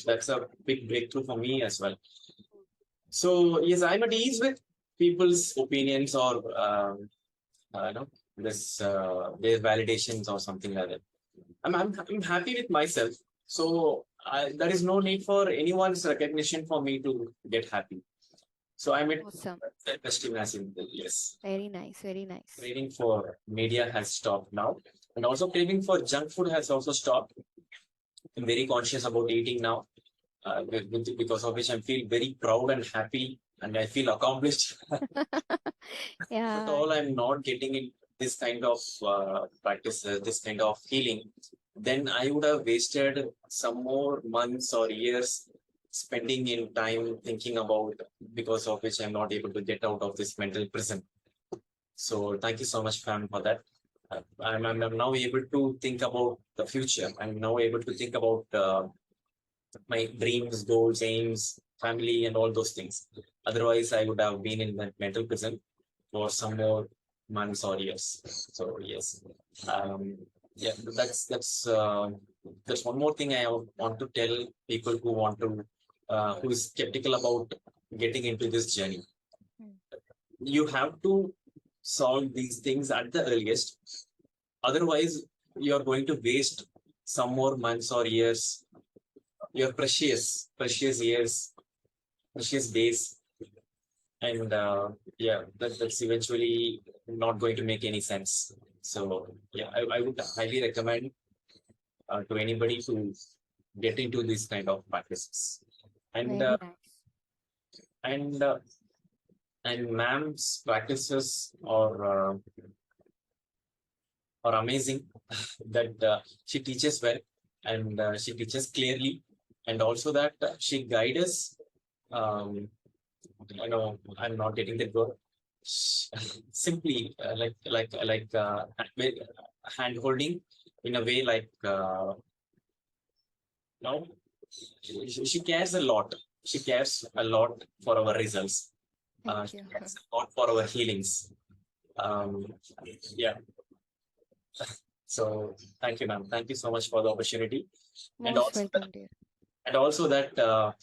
That's a big breakthrough for me as well. So yes, I'm at ease with people's opinions or this their validations or something like that. I'm happy with myself. So there is no need for anyone's recognition for me to get happy. So I'm at Awesome. self-esteem as in yes. Very nice. Very nice. Craving for media has stopped now, and also craving for junk food has also stopped. I'm very conscious about eating now, because of which I feel very proud and happy, and I feel accomplished. But Yeah. all I'm not getting in this kind of practice, this kind of healing, then I would have wasted some more months or years spending in time thinking about, because of which I'm not able to get out of this mental prison. So thank you so much, fam, for that. I'm now able to think about the future. I'm now able to think about my dreams, goals, aims, family, and all those things. Otherwise, I would have been in that mental prison for some more months or years. So yes, um, yeah, that's one more thing I want to tell people who want to who is skeptical about getting into this journey. Mm. You have to solve these things at the earliest. Otherwise, you're going to waste some more months or years, your precious years, precious days, and that's eventually not going to make any sense. So yeah, I would highly recommend to anybody to get into these kind of practices. And Very nice. and uh, and ma'am's practices are amazing. That she teaches well, and she teaches clearly, and also that she guides us. Um, I'm not getting the word. Simply hand holding in a way like no, she cares a lot. She cares a lot for our results. Thank She you. cares a lot for our healings. Um, yeah. So thank you, ma'am. Thank you so much for the opportunity, and Most also welcome, dear. that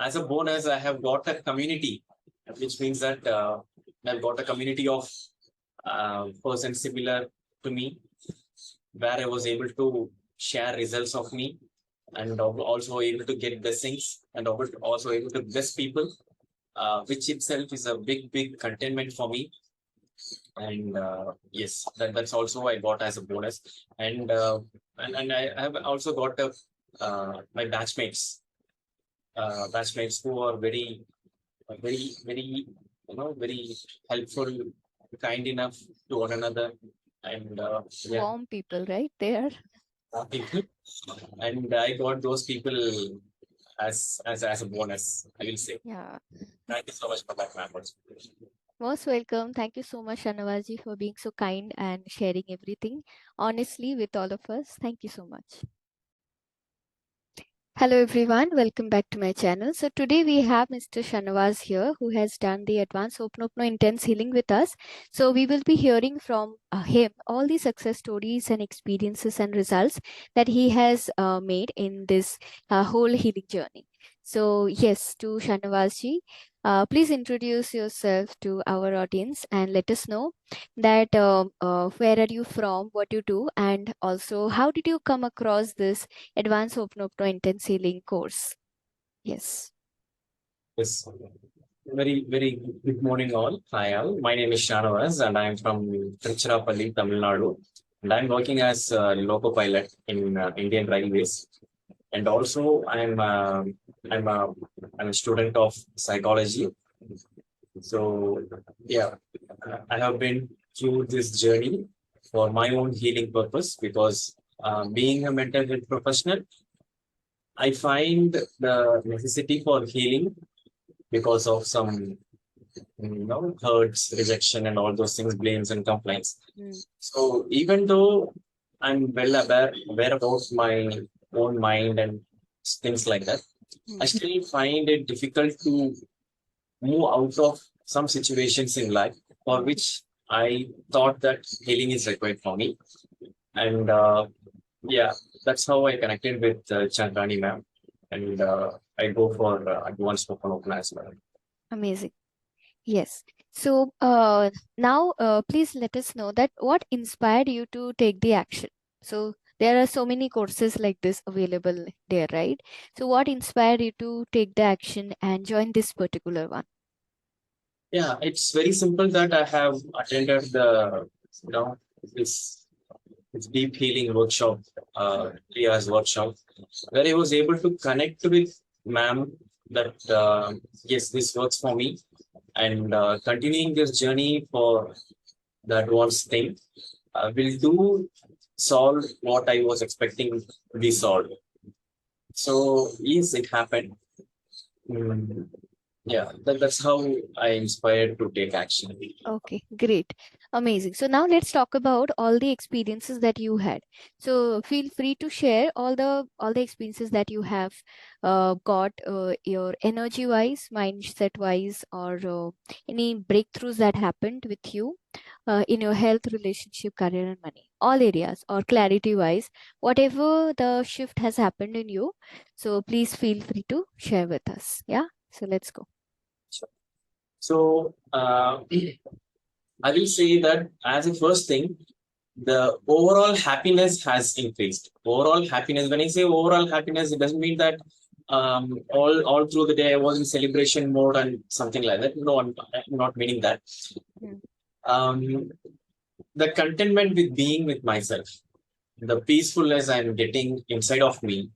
as a bonus, I have got a community, which means that I've got a community of persons similar to me, where I was able to share results of me, and also able to get blessings, and also able to bless people, which itself is a big contentment for me. And yes, that's also I got as a bonus. And and I have also got my batchmates who are very very helpful, kind enough to one another, and yeah, Warm people, right? There. people. And I got those people as a bonus, I will say. Yeah. Thank you so much for that, ma'am. Most welcome. Thank you so much, Shanavaji, for being so kind and sharing everything honestly with all of us. Thank you so much. Hello everyone, welcome back to my channel. So today we have Mr. Shanavaz here who has done the advanced oponopono intense healing with us. So we will be hearing from him all the success stories and experiences and results that he has made in this whole healing journey. So yes, to Shanavazji, please introduce yourself to our audience and let us know that where are you from, what you do, and also how did you come across this advanced oponopono intense healing course. Yes. Yes. Very good morning, all. Hi, all. My name is Shanavaz, and I am from Tiruchirappalli, Tamil Nadu. And I'm working as a loco pilot in Indian Railways. And also, I'm a I'm a student of psychology. So yeah, I have been through this journey for my own healing purpose, because being a mental health professional, I find the necessity for healing because of some hurts, rejection, and all those things, blames and complaints. Mm. So even though I'm well aware about my own mind and things like that, I Mm. still find it difficult to move out of some situations in life for Mm. which I thought that healing is required for me. And yeah, that's how I connected with Chandrani, ma'am. and I go for advanced oponopono as well. Amazing. Yes. So now please let us know that what inspired you to take the action. So there are so many courses like this available there, right? So what inspired you to take the action and join this particular one? Yeah, it's very simple that I have attended the you know this this deep healing workshop, Priya's workshop, where I was able to connect with ma'am that yes, this works for me, and continuing this journey for the advanced thing will do solve what I was expecting to be solved. So yes, it happened. Mm, yeah, that's how I inspired to take action. Okay, great. Amazing. So now let's talk about all the experiences that you had. So feel free to share all the experiences that you have got your energy wise, mindset wise, or any breakthroughs that happened with you in your health, relationship, career, and money. All areas or clarity wise, whatever the shift has happened in you. So please feel free to share with us. Yeah. So let's go. So I will say that as a first thing, the overall happiness has increased. Overall happiness. When I say overall happiness, it doesn't mean that all through the day I was in celebration mode and something like that. No, I'm not meaning that. Hmm. Um, the contentment with being with myself, the peacefulness I'm getting inside of me,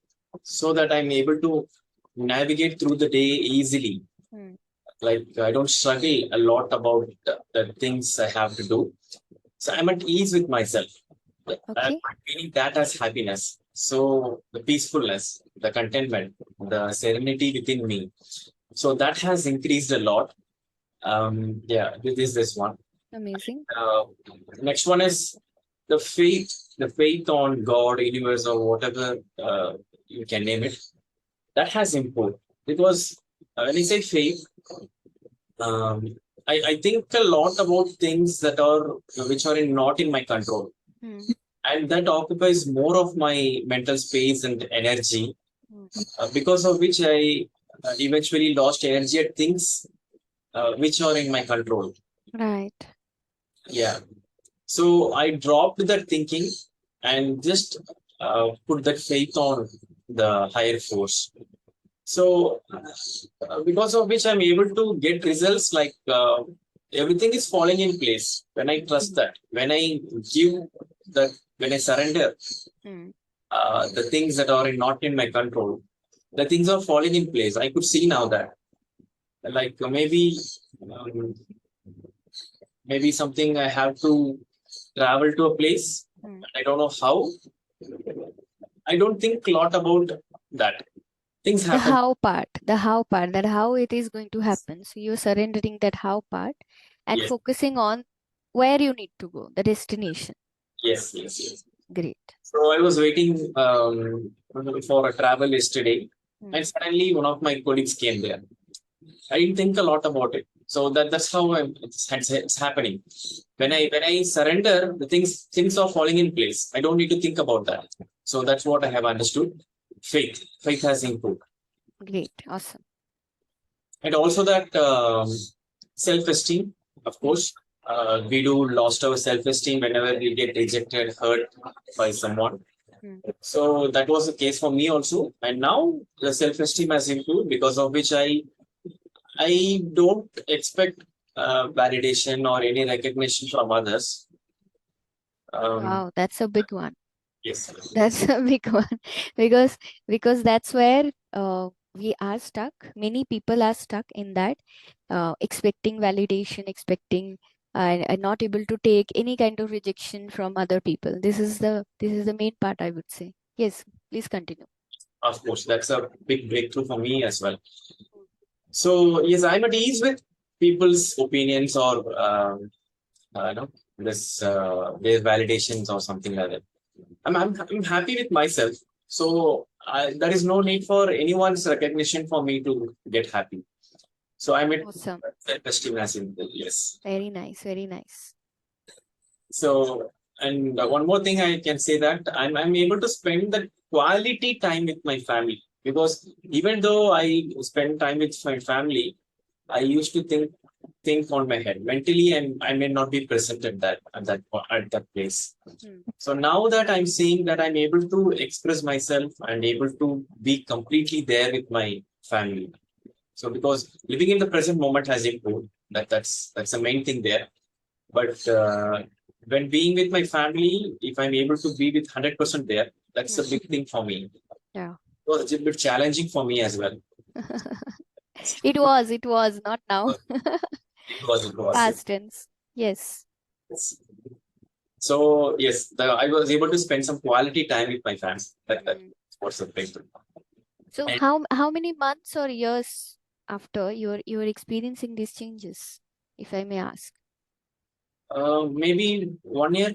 so that I'm able to navigate through the day easily. Hmm. Like I don't struggle a lot about the things I have to do. So I'm at ease with myself. I'm Okay. feeling that as happiness. So the peacefulness, the contentment, the serenity within me. So that has increased a lot. Yeah, this is this one. Amazing. Uh, Next one is the faith on God, universe, or whatever you can name it. That has improved because when I say faith, um, I think a lot about things that are which are not in my control, Hmm. and that occupies more of my mental space and energy, Hmm. because of which I eventually lost energy at things which are in my control. Right. Yeah. So I dropped that thinking and just put that faith on the higher force. So because of which I'm able to get results like everything is falling in place when I trust Hmm. that, when I give that, when I surrender Hmm. the things that are not in my control, the things are falling in place. I could see now that like um, maybe something I have to travel to a place. Hmm. I don't know how. I don't think a lot about that. Things happen. The how part, that how it is going to happen. So you're surrendering that how part and Yes, focusing on where you need to go, the destination. yes. Great. So I was waiting for a travel yesterday, Hmm. and suddenly one of my colleagues came there. I didn't think a lot about it. So that's how it's happening. Hmm. When I surrender, the things are falling in place. I don't need to think about that. So that's what I have understood. Faith has improved, Great. Awesome. and also that self-esteem. Of Hmm. course, we do lost our self-esteem whenever we get rejected, hurt by someone. Hmm. So that was the case for me also. And now the self-esteem has improved because of which I don't expect validation or any recognition from others. Um, Wow, that's a big one. yes. That's a big one because that's where we are stuck. Many people are stuck in that, expecting validation, expecting and not able to take any kind of rejection from other people. This is the main part, I would say. Yes, please continue. Of course, that's a big breakthrough for me as well. So yes, I'm at ease with people's opinions or no, this their validations or something like that. I'm happy with myself. So there is no need for anyone's recognition for me to get happy. So I'm at Awesome. self-esteem as in yes. Very nice. Very nice. So and one more thing I can say that I'm able to spend the quality time with my family. Because even though I spend time with my family, I used to think on my head mentally, and I may not be present at that place. Hmm. So now that I'm seeing that I'm able to express myself and able to be completely there with my family. So because living in the present moment has improved, that's the main thing there. But when being with my family, if I'm able to be with 100% there, that's a big thing for me. Yeah. It was a bit challenging for me as well. It was, not now. It was. Past tense. Yes. Yes. So yes, I was able to spend some quality time with my family. That Hmm. was the big thing. So And how many months or years after you're experiencing these changes, if I may ask? maybe 1 year.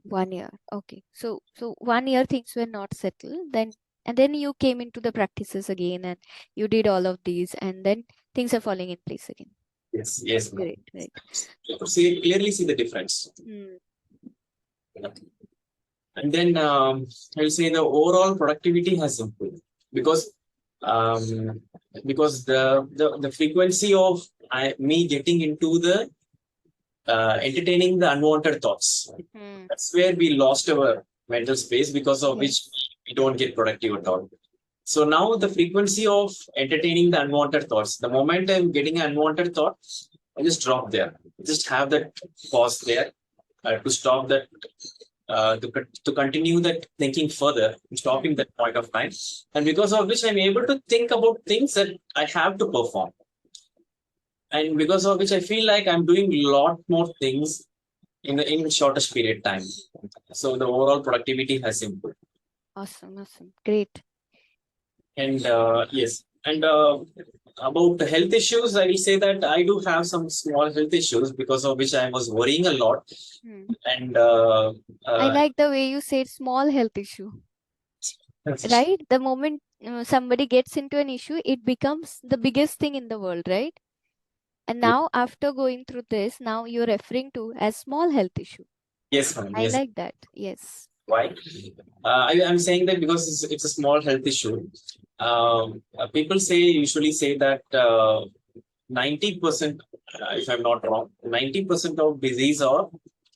1 year. Okay. So 1 year things were not settled. Then you came into the practices again and you did all of these and then things are falling in place again. Yes, yes, ma'am. Great, great. You could clearly see the difference. Hmm. And then I'll say the overall productivity has improved because um, the frequency of me getting into the entertaining the unwanted thoughts. Hmm. That's where we lost our mental space because of which Yes. we don't get productive at all. So now the frequency of entertaining the unwanted thoughts, the moment I'm getting an unwanted thought, I just drop there. Just have that pause there to stop that, to continue that thinking further, stopping Hmm. that point of time. And because of which I'm able to think about things that I have to perform. And because of which I feel like I'm doing a lot more things in shortest period time. So the overall productivity has improved. Awesome, awesome. Great. And yes, and about the health issues, I will say that I do have some small health issues because of which I was worrying a lot. Hmm. And I uh, like the way you said small health issue, right? The moment somebody gets into an issue, it becomes the biggest thing in the world, right? And now after going through this, now you're referring to as small health issue. yes, ma'am, I yes. like that. Yes. Why? I'm saying that because it's a small health issue. People usually say that 90%, if I'm not wrong, 90% of disease are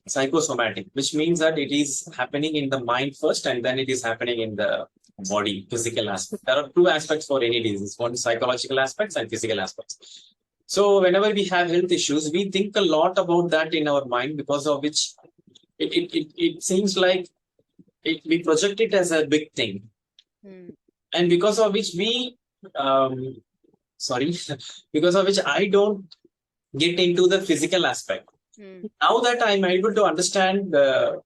psychosomatic, which means that it is happening in the mind first and then it is happening in the body, physical aspect. There are two aspects for any disease, one psychological aspects and physical aspects. So whenever we have health issues, we think a lot about that in our mind because of which it seems like we project it as a big thing. Hmm. And because of which sorry, because of which I don't get into the physical aspect. Hmm. Now that I'm able to understand the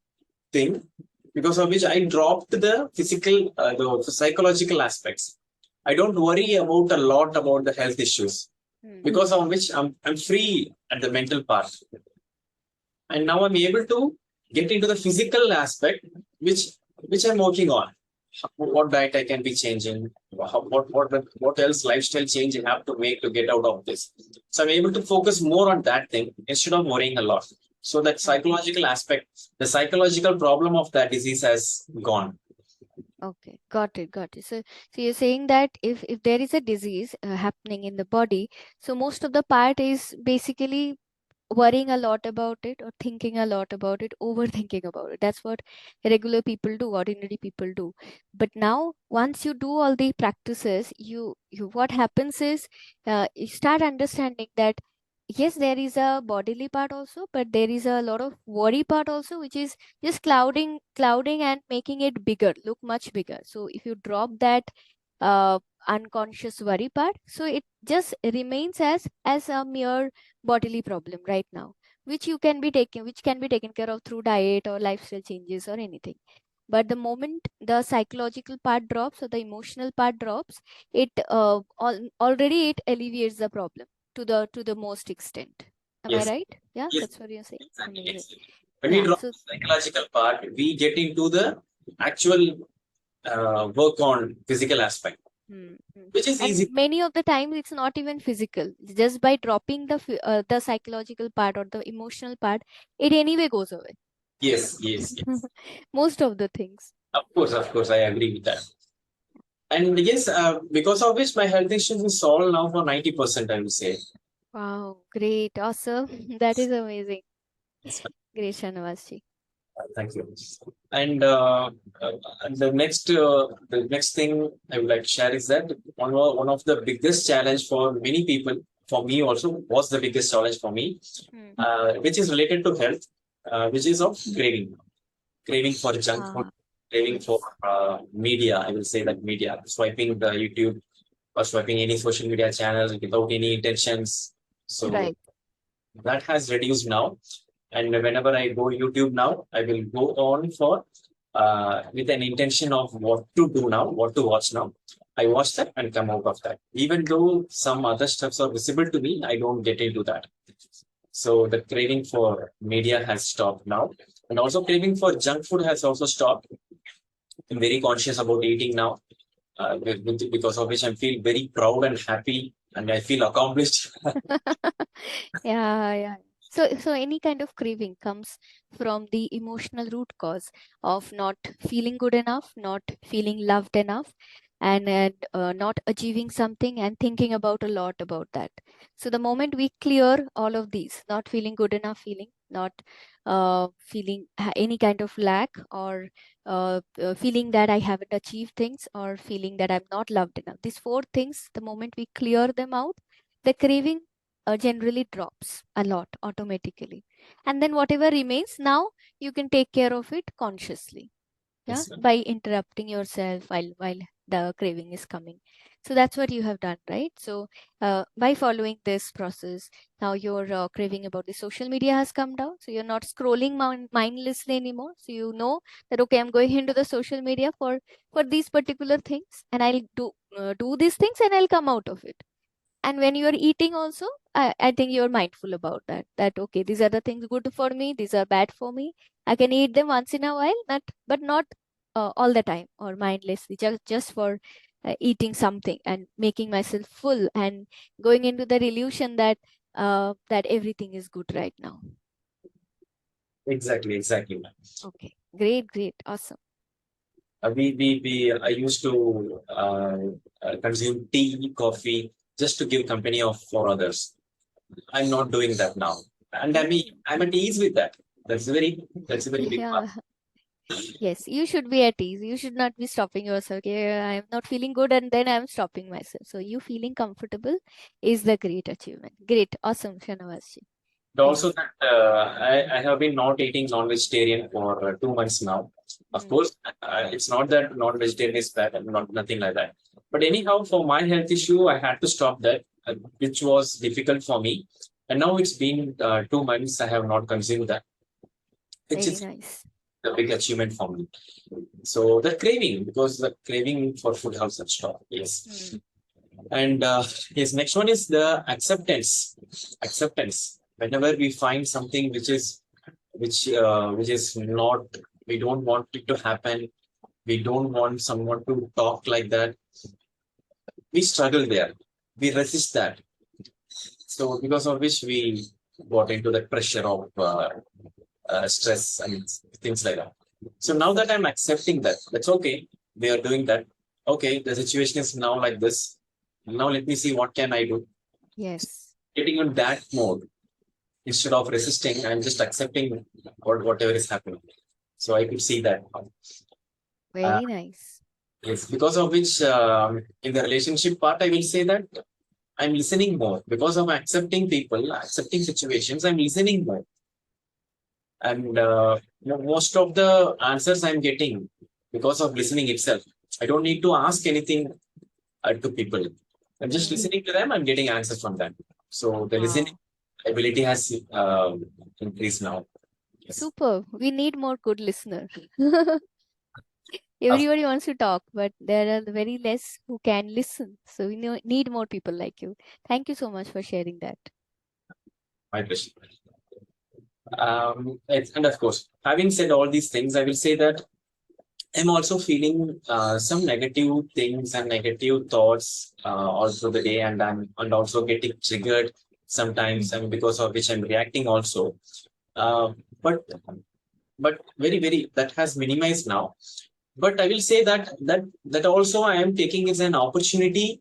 thing, because of which I dropped the the psychological aspects. I don't worry about a lot about the health issues Hmm. because of which I'm free at the mental part. And now I'm able to get into the physical aspect, which I'm working on. What diet I can be changing, what else lifestyle change I have to make to get out of this. So I'm able to focus more on that thing instead of worrying a lot. So that psychological aspect, the psychological problem of that disease has gone. Okay, got it, got it. So you're saying that if there is a disease happening in the body, so most of the part is basically worrying a lot about it or thinking a lot about it, overthinking about it. That's what regular people do, ordinary people do. But now, once you do all the practices, you what happens is you start understanding that yes, there is a bodily part also, but there is a lot of worry part also, which is just clouding and making it bigger, look much bigger. So if you drop that uh, unconscious worry part, so it just remains as a mere bodily problem right now, which can be taken care of through diet or lifestyle changes or anything. But the moment the psychological part drops or the emotional part drops, it already it alleviates the problem to the most extent. Am I Yes, right? Yeah, yes, that's what you're saying. exactly, Amazing. exactly. When we Yeah. drop So the psychological part, we get into the actual work on physical aspect, hmm, hmm. which is And easy. many of the times it's not even physical. Just by dropping the psychological part or the emotional part, it anyway goes away. Yes, yes, yes. Most of the things. Of course, I agree with that. And yes, because of which my health issues is solved now for 90%, I would say. Wow, great, awesome. That is amazing. Yes, Great, Shanavas. thank you. And the next thing I would like to share is that one of the biggest challenge for many people, for me also, was the biggest challenge for me, Hmm. which is related to health, which is of craving for junk food, Ah, craving for yes, media. I will say that media, swiping the YouTube or swiping any social media channels without any intentions. So right. that has reduced now. And whenever I go YouTube now, I will go on for with an intention of what to do now, what to watch now. I watch that and come out of that. Even though some other stuffs are visible to me, I don't get into that. So the craving for media has stopped now. And also craving for junk food has also stopped. I'm very conscious about eating now, because of which I feel very proud and happy and I feel accomplished. Yeah, yeah. So any kind of craving comes from the emotional root cause of not feeling good enough, not feeling loved enough, and not achieving something and thinking about a lot about that. So the moment we clear all of these, not feeling good enough feeling, not feeling any kind of lack, or feeling that I haven't achieved things, or feeling that I'm not loved enough. These four things, the moment we clear them out, the craving generally drops a lot automatically. And then whatever remains now, you can take care of it consciously. Yeah, Yes, ma'am. by interrupting yourself while the craving is coming. So that's what you have done, right? So by following this process, now your craving about the social media has come down. So you're not scrolling mindlessly anymore. So you know that, okay, I'm going into the social media for these particular things, and I'll do these things, and I'll come out of it. And when you are eating also, I think you're mindful about that okay, these are the things good for me, these are bad for me. I can eat them once in a while, but not all the time or mindlessly, just for eating something and making myself full and going into the illusion that everything is good right now. Exactly, exactly. Okay, great, great, awesome. I used to consume tea, coffee, just to give company of for others. I'm not doing that now, and Mm. I'm at ease with that. That's a very big part. Yeah. Yes, you should be at ease. You should not be stopping yourself. Okay, I am not feeling good and then I am stopping myself. So you feeling comfortable is the great achievement. Great, awesome, Shanavas. But also Yes. that I have been not eating non-vegetarian for 2 months now. Of Mm. course, it's not that non-vegetarian is bad and not nothing like that. But anyhow, for my health issue, I had to stop that, which was difficult for me. And now it's been 2 months. I have not consumed that, which Very is nice. a big achievement for me. So the craving, because the craving for food has stopped. Yes. Mm. And yes, next one is the acceptance. Acceptance. Whenever we find something which is not, we don't want it to happen. We don't want someone to talk like that. We struggle there. We resist that. So because of which we got into the pressure of stress and things like that. So now that I'm accepting that, that's okay. They are doing that. Okay, the situation is now like this. Now let me see what can I do. Yes. Getting on that mode instead of resisting, I'm just accepting whatever is happening. So I could see that. Uh, Very nice. yes, because of which in the relationship part, I will say that I'm listening more because of accepting people, accepting situations. I'm listening more, and most of the answers I'm getting because of listening itself. I don't need to ask anything to people. I'm just Mm. listening to them. I'm getting answers from them. So the listening Wow. ability has increased now. Yes. Super. We need more good listener. Of Everybody wants to talk, but there are very less who can listen. So we need more people like you. Thank you so much for sharing that. my question. And of course, having said all these things, I will say that I'm also feeling some negative things and negative thoughts all through the day, and and also getting triggered sometimes, and because of which I'm reacting also. Uh, but very that has minimized now. But I will say that also I am taking as an opportunity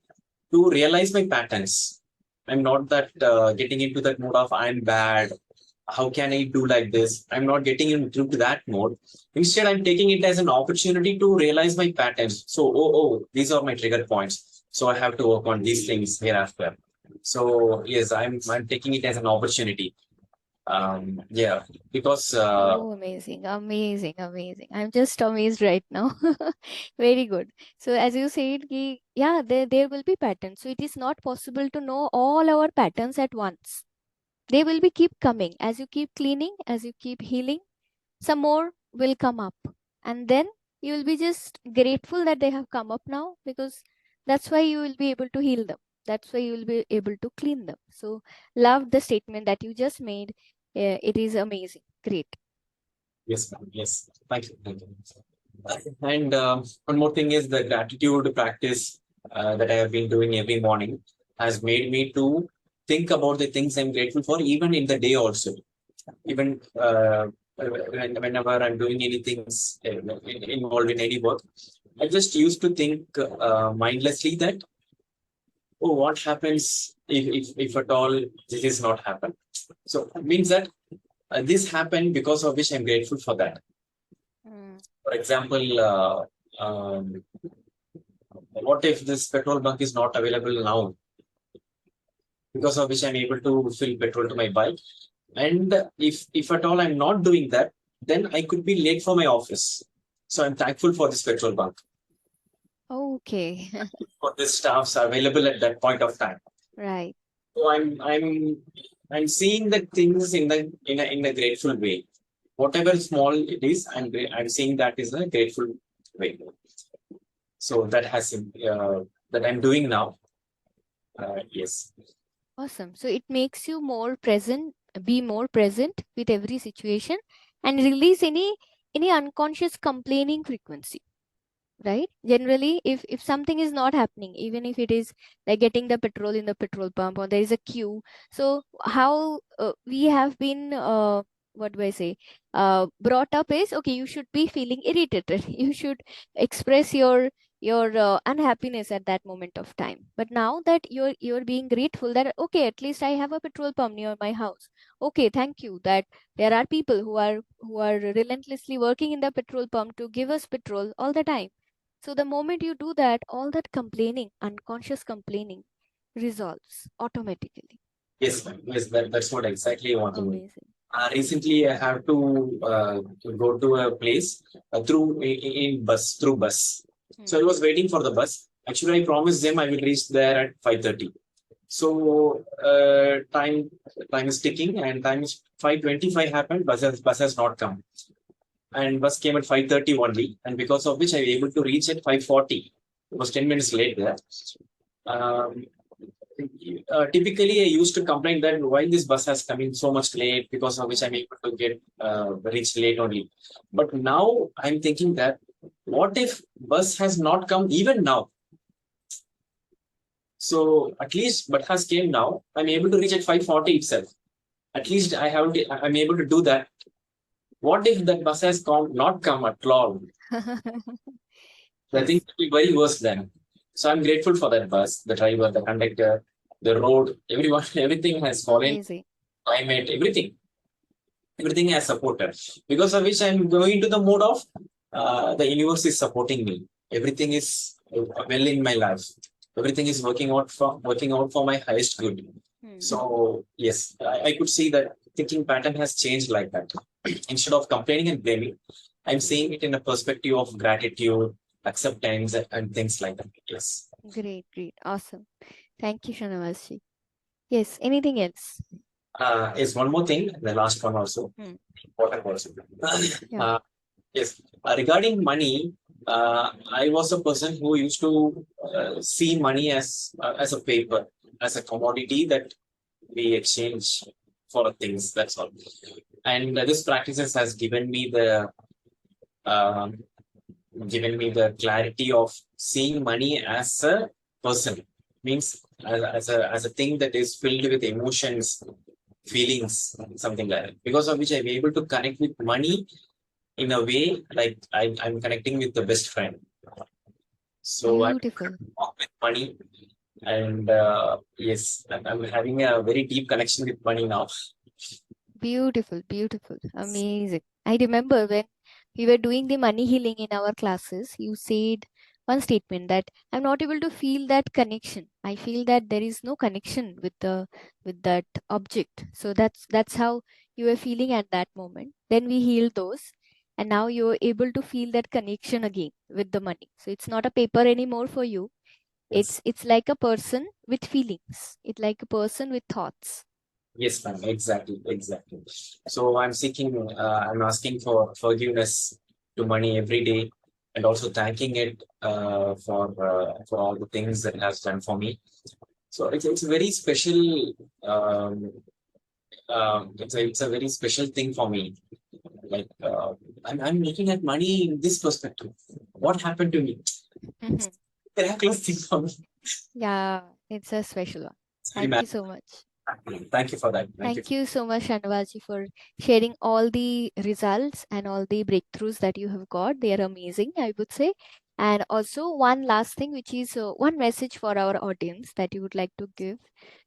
to realize my patterns. I'm not that getting into that mode of I'm bad. How can I do like this? I'm not getting into that mode. Instead, I'm taking it as an opportunity to realize my patterns. So, these are my trigger points. So I have to work on these things hereafter. So yes, I'm taking it as an opportunity. Yeah, because Oh, amazing, amazing, amazing. I'm just amazed right now. Very good. So as you said, yeah, there will be patterns. So it is not possible to know all our patterns at once. They will be keep coming. As you keep cleaning, as you keep healing, some more will come up. And then you will be just grateful that they have come up now, because that's why you will be able to heal them. That's why you will be able to clean them. So love the statement that you just made. It is amazing. Great. yes, ma'am. Yes, thank you. Thank you. And one more thing is the gratitude practice that I have been doing every morning has made me to think about the things I'm grateful for, even in the day also. Even whenever I'm doing anything involved in any work, I just used to think mindlessly that, oh, what happens if at all this is not happen? So it means that this happened because of which I'm grateful for that. Mm. For example, what if this petrol bunk is not available now? Because of which I'm able to fill petrol to my bike. And if at all I'm not doing that, then I could be late for my office. So I'm thankful for this petrol bunk, Okay. for the staffs available at that point of time. Right. So I'm seeing the things in a grateful way. Whatever small it is, I'm seeing that is a grateful way. So that I'm doing now. Yes. Awesome. So it makes you more present, be more present with every situation, and release any unconscious complaining frequency. Right, generally if something is not happening, even if it is like getting the petrol in the petrol pump, or there is a queue, so how we have been what do I say, brought up is, okay, you should be feeling irritated, you should express your unhappiness at that moment of time. But now that you're being grateful that, okay, at least I have a petrol pump near my house. Okay, thank you that there are people who are relentlessly working in the petrol pump to give us petrol all the time. So the moment you do that, all that complaining, unconscious complaining, resolves automatically. Yes, ma'am. Yes, that's what exactly I want to know. Amazing. Recently, I have to go to a place through bus. So I was waiting for the bus. Actually, I promised them I will reach there at 5:30. So time is ticking, and time is 5:25 happened. Bus has not come, and bus came at 5:30 only, and because of which I was able to reach at 5:40. It was 10 minutes late there. Um, Typically, I used to complain that why this bus has come in so much late, because of which I'm able to get reach late only. But now I'm thinking that, what if bus has not come even now? So at least bus has came now. I'm able to reach at 5:40 itself. At least I'm able to do that. What if that bus has not come at all? I Yes, think it will be very worse then. So I'm grateful for that bus, the driver, the conductor, the road, everyone, everything has fallen, amazing. climate, everything has supported. Because of which I'm going to the mode of the universe is supporting me. Everything is well in my life. Everything is working out for my highest good. So yes, I could see that thinking pattern has changed like that. Instead of complaining and blaming, I'm seeing it in a perspective of gratitude, acceptance, and things like that. Yes. Great, great, awesome. Thank you, Shanavaz. Yes, anything else? Yes, one more thing, the last one also, important also. Yeah. Uh, yes, regarding money, I was a person who used to see money as a paper, as a commodity that we exchange for things. That's all. And this practices has um, given me the clarity of seeing money as a person, means as a thing that is filled with emotions, feelings, something like that. Because of which I'm able to connect with money in a way, like I'm connecting with the best friend. So I'm Beautiful. with money, and yes, I'm having a very deep connection with money now. Beautiful, beautiful, amazing. I remember when we were doing the money healing in our classes, you said one statement that I'm not able to feel that connection. I feel that there is no connection with that object. So that's how you were feeling at that moment. Then we healed those, and now you're able to feel that connection again with the money. So it's not a paper anymore for you. Yes. It's like a person with feelings. It's like a person with thoughts. Yes, ma'am. Exactly. Exactly. So I'm asking for forgiveness to money every day, and also thanking it for all the things that it has done for me. So it's a very special, um, it's a very special thing for me. Like I'm looking at money in this perspective. What happened to me? Miraculous thing for me. Yeah, it's a special one. It's very Thank you so much. Thank you for that. Thank you. Thank you so much, Shanavaji, for sharing all the results and all the breakthroughs that you have got. They are amazing, I would say. And also, one last thing, which is one message for our audience that you would like to give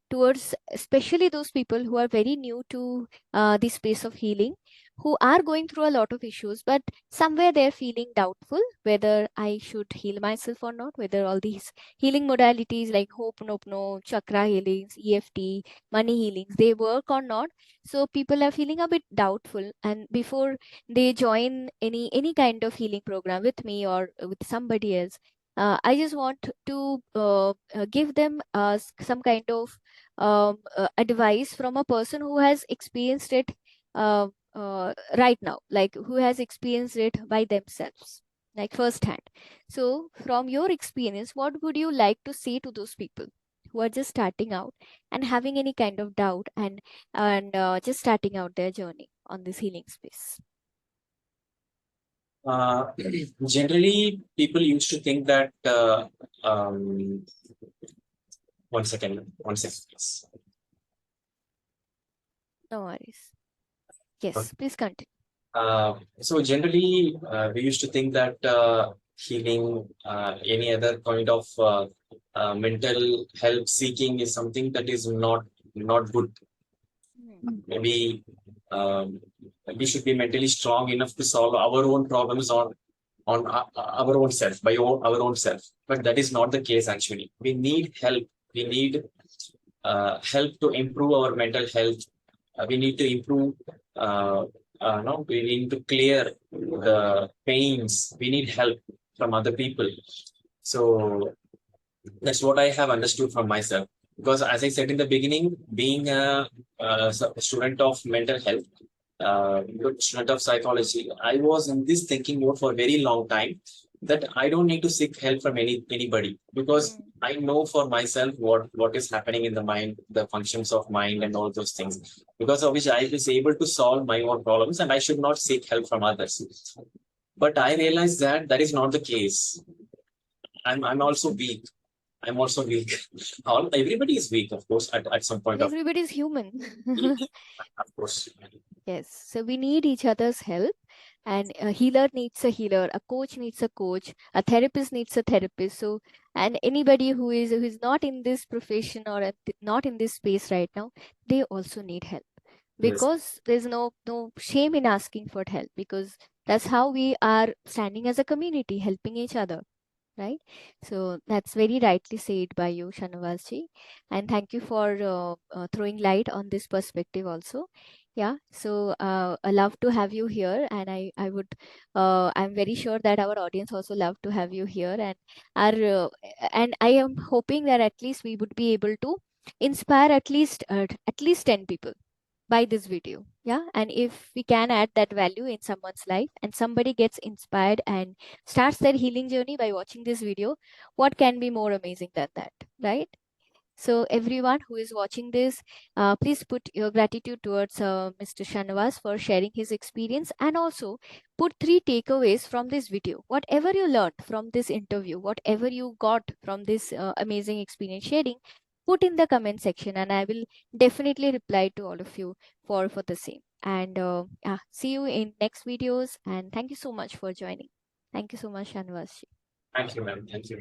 towards especially those people who are very new to the space of healing, who are going through a lot of issues, but somewhere they're feeling doubtful whether I should heal myself or not, whether all these healing modalities like Ho'oponopono, chakra healings, EFT, money healings, they work or not. So people are feeling a bit doubtful, and before they join any kind of healing program with me or with somebody else, I just want to give them some kind of advice from a person who has experienced it right now, like who has experienced it by themselves, like firsthand. So, from your experience, what would you like to say to those people who are just starting out and having any kind of doubt and just starting out their journey on this healing space? Uh, Generally, people used to think that um, one second, please. No worries. Yes, please continue. So generally, we used to think that healing, any other kind of mental health seeking is something that is not good. Maybe um, we should be mentally strong enough to solve our own problems our own self our own self. But that is not the case actually. We need help. We need help to improve our mental health. We need to improve. No, we need to clear the pains. We need help from other people. So that's what I have understood from myself. Because as I said in the beginning, being a student of mental health, good student of psychology, I was in this thinking mode for a very long time that I don't need to seek help from anybody because I know for myself what is happening in the mind, the functions of mind, and all those things. Because of which I was able to solve my own problems, and I should not seek help from others. But I realized that that is not the case. I'm also weak. I'm also weak. Everybody is weak, of course, at some point And of everybody's human. of course. Yes, so we need each other's help, and a healer needs a healer, a coach needs a coach, a therapist needs a therapist. So, and anybody who is not in this profession or not in this space right now, they also need help, Yes. because there's no shame in asking for help, because that's how we are standing as a community, helping each other, right? So that's very rightly said by you, Shanavazji, and thank you for throwing light on this perspective also. Yeah, so I love to have you here, and I would I'm very sure that our audience also love to have you here, and I am hoping that at least we would be able to inspire at least 10 people by this video. Yeah, and if we can add that value in someone's life and somebody gets inspired and starts their healing journey by watching this video, what can be more amazing than that, right? So everyone who is watching this, please put your gratitude towards Mr. Shanavas for sharing his experience, and also put 3 takeaways from this video. Whatever you learned from this interview, whatever you got from this amazing experience sharing, put in the comment section, and I will definitely reply to all of you for the same. And see you in next videos. And thank you so much for joining. Thank you so much, Shanavaz. Thank you, ma'am. Thank you.